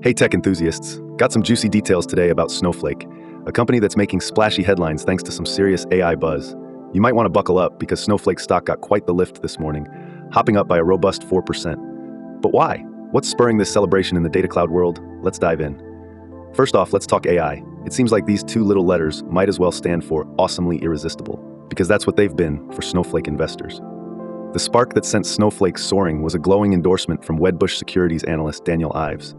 Hey tech enthusiasts, got some juicy details today about Snowflake, a company that's making splashy headlines thanks to some serious AI buzz. You might want to buckle up because Snowflake stock got quite the lift this morning, hopping up by a robust 4%. But why? What's spurring this celebration in the data cloud world? Let's dive in. First off, let's talk AI. It seems like these two little letters might as well stand for awesomely irresistible, because that's what they've been for Snowflake investors. The spark that sent Snowflake soaring was a glowing endorsement from Wedbush securities analyst Daniel Ives.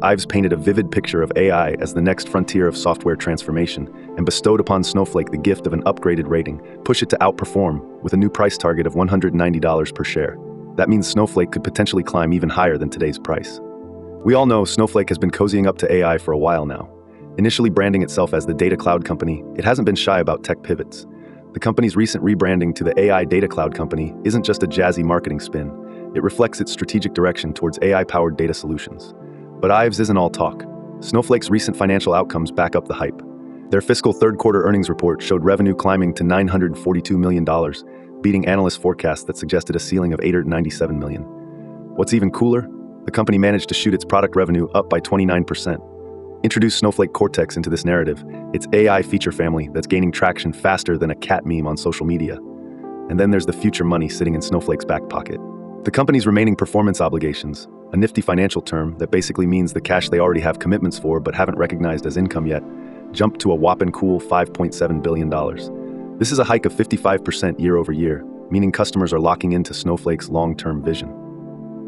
Ives painted a vivid picture of AI as the next frontier of software transformation and bestowed upon Snowflake the gift of an upgraded rating, push it to outperform, with a new price target of $190 per share. That means Snowflake could potentially climb even higher than today's price. We all know Snowflake has been cozying up to AI for a while now. Initially branding itself as the data cloud company, it hasn't been shy about tech pivots. The company's recent rebranding to the AI Data Cloud Company isn't just a jazzy marketing spin. It reflects its strategic direction towards AI-powered data solutions. But Ives isn't all talk. Snowflake's recent financial outcomes back up the hype. Their fiscal third-quarter earnings report showed revenue climbing to $942 million, beating analyst forecasts that suggested a ceiling of $897 million. What's even cooler? The company managed to shoot its product revenue up by 29%. Introduce Snowflake Cortex into this narrative, its AI feature family that's gaining traction faster than a cat meme on social media. And then there's the future money sitting in Snowflake's back pocket. The company's remaining performance obligations, a nifty financial term that basically means the cash they already have commitments for but haven't recognized as income yet, jumped to a whopping cool $5.7 billion. This is a hike of 55% year over year, meaning customers are locking into Snowflake's long-term vision.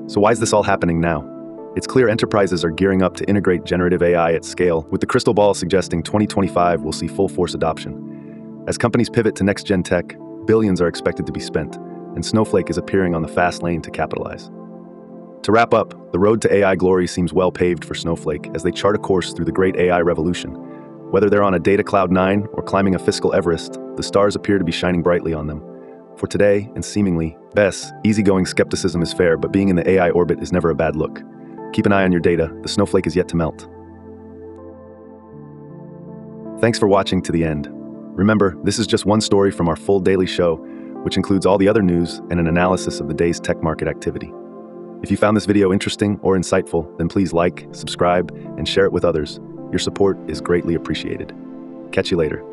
So why is this all happening now? It's clear enterprises are gearing up to integrate generative AI at scale, with the crystal ball suggesting 2025 will see full-force adoption. As companies pivot to next-gen tech, billions are expected to be spent, and Snowflake is appearing on the fast lane to capitalize. To wrap up, the road to AI glory seems well paved for Snowflake as they chart a course through the great AI revolution. Whether they're on a data cloud 9 or climbing a fiscal Everest, the stars appear to be shining brightly on them. For today, and seemingly, best, easygoing skepticism is fair, but being in the AI orbit is never a bad look. Keep an eye on your data, the snowflake is yet to melt. Thanks for watching to the end. Remember, this is just one story from our full daily show, which includes all the other news and an analysis of the day's tech market activity. If you found this video interesting or insightful, then please like, subscribe, and share it with others. Your support is greatly appreciated. Catch you later.